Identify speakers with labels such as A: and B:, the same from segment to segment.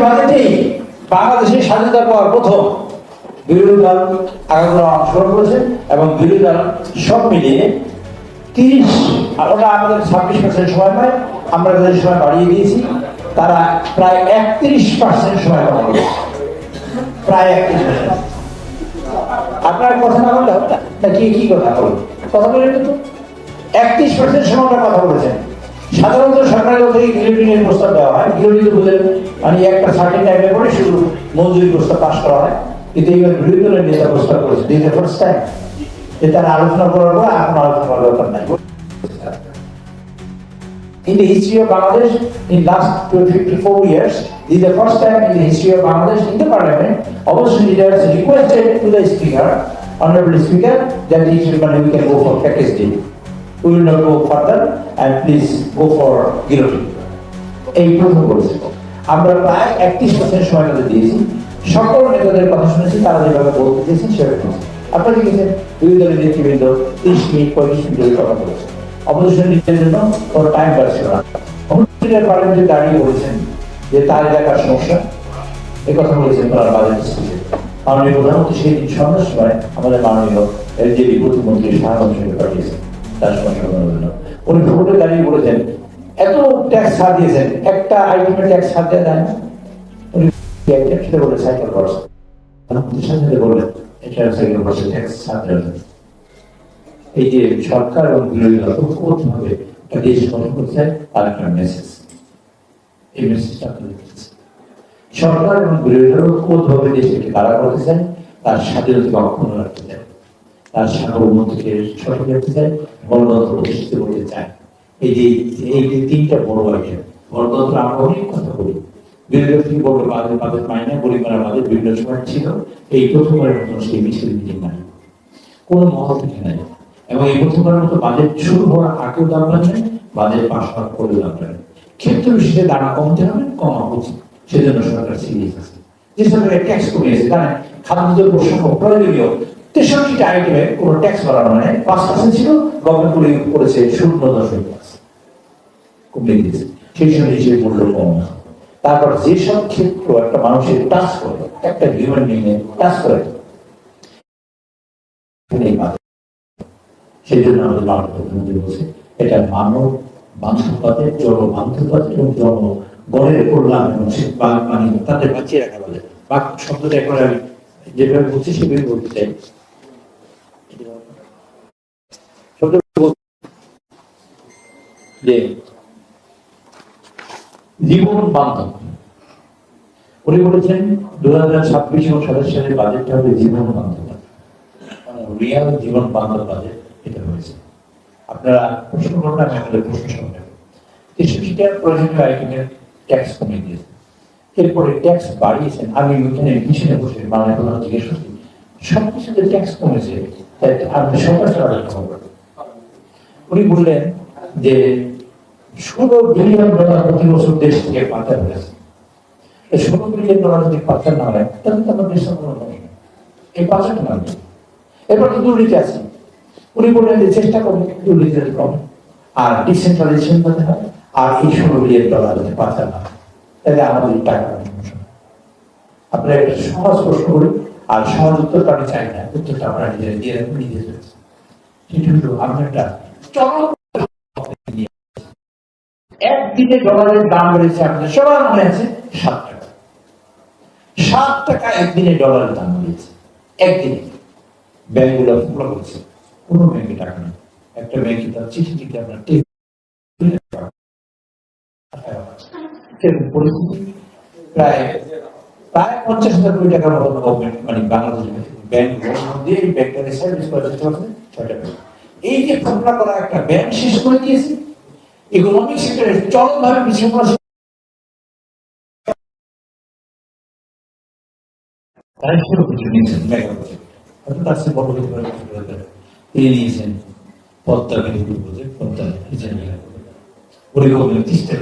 A: বাজেটেই বাংলাদেশের স্বাধীনতা পাওয়ার প্রথম বিরোধী দল আগামী অংশগ্রহণ করেছে এবং বিরোধী দল সব মিলিয়ে 30 ওটা আমাদের 26% সময় পায়, আমরা তাদের সময় বাড়িয়ে দিয়েছি, তারা প্রায় 31% সময় কথা বলেছে, প্রায় 31%। আপনার কথা না বললে হবে না, কি কথা বলুন, কথা বলেন তো। 31% সময় কথা বলেছেন। সাধারণত সরকারি দল থেকে গিলোটিনের প্রস্তাব দেওয়া হয়, গিলোটিন বলে মানে একটা সার্টেন টাইমে করে শুধু মঞ্জুরি প্রস্তাব পাস করা হয়, কিন্তু এইবার বিরোধী দলের নেতা প্রস্তাব করেছে দিস দ্য ফার্স্ট টাইম যে তারা আলোচনা করার পর এখন আলোচনা করার দরকার নাই। In the history of Bangladesh, in last 54 years, this is the first time in the history of Bangladesh in the parliament, opposition leaders requested to the speaker, honorable speaker, that we can go for package deal. We will not go further and please go for guillotine. এই প্রথম করেছে। আমরা প্রায় 31% সময় তাদের দিয়েছি, সকল নেতাদের কথা শুনেছি, তারা যেভাবে বলতে দিয়েছেন সেভাবে শুনেছি। আপনারা দেখেছেন বিরোধী দলের নেতৃবৃন্দ 30 মিনিট 35 মিনিট কথা বলেছে। অপোজিশন লিডারের জন্য কোনো টাইম পাচ্ছিল না। অপোজিশনের পার্লামেন্টে দাঁড়িয়ে বলেছেন যে তার এলাকার সমস্যা, এই কথা বলেছেন তারা বাজেট স্পিচে। মাননীয় প্রধানমন্ত্রী সেই দিন সন্ধ্যার সময় আমাদের মাননীয় এলজেডি প্রতিমন্ত্রী শাহবাজকে পাঠিয়েছেন তার সমস্যার জন্য। উনি ভোটে দাঁড়িয়ে বলেছেন এত ট্যাক্স ছাড় দিয়েছেন, একটা আইটেমের ট্যাক্স ছাড় দেওয়া যায় না। উনি সেটা বলে সাইকেল খরচ সাথে বললেন এটা সাইকেল খরচের ট্যাক্স ছাড় দেওয়া যায়। এই যে সরকার এবং বিরোধী দল ঐক্যবদ্ধভাবে একটা দেশ গঠন করতে চায় তার একটা মেসেজ, এই মেসেজটা আপনাদের সরকার এবং বিরোধী দল ঐক্যবদ্ধভাবে দেশকে তারা করতে চায়, তার স্বাধীনতাকে অক্ষুণ্ণ রাখতে চায়, তার সার্বভৌমত্বকে সঠিক রাখতে চায়, গণতন্ত্র প্রতিষ্ঠিত করতে চায়। এই যে তিনটা বড় আইটেম। গণতন্ত্র আমরা অনেক কথা বলি, বিরোধী দল থেকে বলবো বাজেট মাইনে গরিবেরা বাজেট বিভিন্ন সময় ছিল, এই প্রথমবারের মতন সেই মিছিল মিটিং নাই, কোনো মহল থেকে নাই। এবং এই প্রথমবারের মতো বাজেট শুরু হওয়ার আগেও দাম লাগবে, বাজেট পাস হওয়ার পরেও দাম লাগবে। ক্ষেত্র বিশেষে দাঁড়া কমতে হবে, কমা উচিত, সেজন্য সরকার সিরিয়াস আছে। যে সরকারের ট্যাক্স কমিয়েছে জানেন, খাদ্যদ্রব্য সহ প্রয়োজনীয় 63টা আইটেমে কোনো ট্যাক্স বাড়ানো হয়, 5% ছিল, গভর্নমেন্ট করেছে 0.10% কমিয়ে দিয়েছে, সেই সময় হিসেবে মূল্য কম না। তারপর যেসব ক্ষেত্র একটা মানুষের টাচ করে, একটা হিউম্যান বিং এর টাচ করে, সেই জন্য আমাদের মাননীয় প্রধানমন্ত্রী বলছে এটা মানব বান্ধববাদের, জনবান্ধববাদের এবং জনগণের কল্যাণ এবং মানে তাদের বাঁচিয়ে রাখা বলে। বাক শব্দটা এখন আমি যেভাবে বলছি সেভাবে বলতে চাই। যে জীবন বান্ধব, উনি বলেছেন 2026 এবং 27 সালের বাজেটটা হবে জীবন বান্ধব, রিয়াল জীবন বান্ধব বাজেট এটা হয়েছে। আপনারা প্রশ্ন করবেন, আমি আপনাদের প্রশ্ন শুনবেন। 63টা প্রয়োজনীয় আইটেমের ট্যাক্স কমিয়ে দিয়েছে, এরপরে ট্যাক্স বাড়িয়েছেন। আমি ওইখানে মিশনে বসে মাননীয় প্রধান জিজ্ঞেস করছি সবকিছুতে ট্যাক্স কমেছে, আপনি সরকার চালাতে হবে। উনি বললেন যে $16 বিলিয়ন প্রতি বছর দেশ থেকে পাচার হয়েছে। এই $16 বিলিয়ন যদি পাচার না হয় তাহলে তো আমার দেশের কোনো নয়, এই পাচারটা না। এরপর তো দুর্নীতি আছে, উনি বললেন যে চেষ্টা করবেন দুর্নীতি কম আর ডিসেন্ট্রালাইজেশন করতে হয়, আর এই $16 বিলিয়ন যদি পাচার না হয় তাহলে আমাদের টাকা। আপনারা একটা সহজ প্রশ্ন করি, আর সহজ উত্তরটা আমি চাই না, উত্তরটা আপনারা নিজেরা দিয়ে রাখবেন, নিজে চলেছে। সেটা হলো আমরা একটা চরম একদিনে ডলারের দাম বেড়েছে, আপনাদের সবার মনে আছে 7 টাকা। 7 টাকা একদিনে ডলারের দাম বেড়েছে, একদিনে। ব্যাংকগুলো ফুলা করছে, কোনো ব্যাংকে টাকা নেই। একটা ব্যাংকে তার চিঠি দিতে আপনার প্রায় 50,000 কোটি টাকার মতো গভর্নমেন্ট মানে বাংলাদেশ ব্যাংক দিয়ে এই ব্যাংকটাকে সার্ভিস করার চেষ্টা করছে 6টা ব্যাংক। এই যে ফর্মুলা করা একটা ব্যাংক শেষ করে দিয়েছে, ইকোনমিক সেক্টরে চরমভাবে পিছিয়ে পড়েছে। তিনি নিয়েছেন পদ্মা মেদিনীপুর প্রজেক্ট, পদ্মা পরিকল্পনা 30টা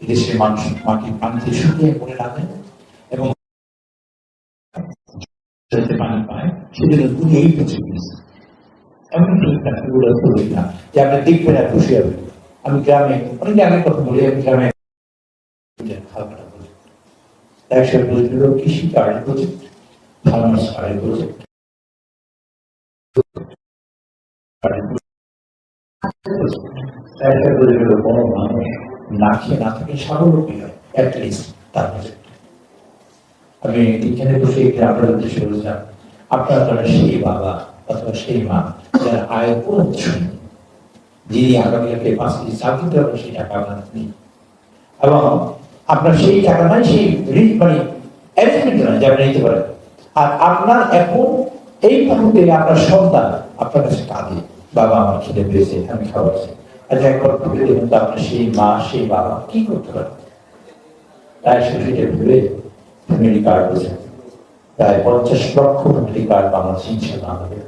A: দেশের মানুষ মাটি পানিতে শুকিয়ে পড়ে রাখেন এবং পানি পায়, সেজন্য তিনি এই প্রজেক্ট নিয়েছেন। এমন না যে আপনি দেখবেন আর খুশি হবেন। আমি গ্রামে অনেক আগে কথা বলি, আমি গ্রামে একশো কৃষি কার্ডের প্রজেক্ট, ফার্মার্স কার্ডের প্রজেক্ট, কোনো মানুষ না খেয়ে না থাকে স্বাবলম্বী হয় অ্যাটলিস্ট তার প্রজেক্ট। আমি এখানে বসে আপনার উদ্দেশ্যে বলছিলাম, আপনার তারা সেই বাবা অথবা সেই মা যারা আয় কোনো কিছু নেই, যিনি আগামীকালকে 5 কেজি চাল কিনতে হবে সেই টাকা আপনার নেই, এবং আপনার সেই টাকা নাই, সেই মানে অ্যারেঞ্জমেন্ট নয় যে আপনি নিতে পারেন। আর আপনার এখন এই মুহূর্তে আপনার সন্তান আপনার কাছে কাঁদে, বাবা আমার খিদে পেয়েছে, আমি খাওয়াচ্ছি। আচ্ছা একবার ভেবে দেখুন তো আপনার সেই মা সেই বাবা কি করতে পারে? তাই সেটা ভেবে ফ্যামিলি কার্ড হয়েছে প্রায় 50 লক্ষ ফ্যামিলি কার্ড বাংলাদেশে ইনশাআল্লাহ আমাদের,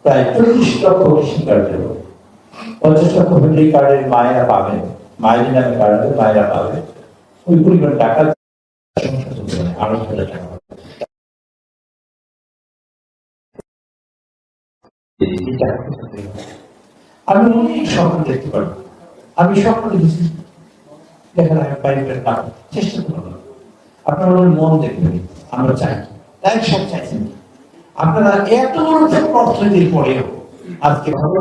A: প্রায় 40 লক্ষ কৃষি কার্ড দেব। 50 লক্ষ ফ্যামিলি কার্ডের মায়েরা পাবেন, মায়ের নামে কার্ড হবে, মায়েরা পাবে ওই পরিমাণ টাকা, আরো টাকা। আমি অনেক স্বপ্ন দেখতে পারবো, আমি স্বপ্ন দেখেছি, দেখেন আমি বাইরের টাকা চেষ্টা করলাম, আপনারা মন দেখবেন আমরা চাই, তাই সব চাইছেন। আপনারা এত বড় অর্থনীতির পরেও আজকে ভালো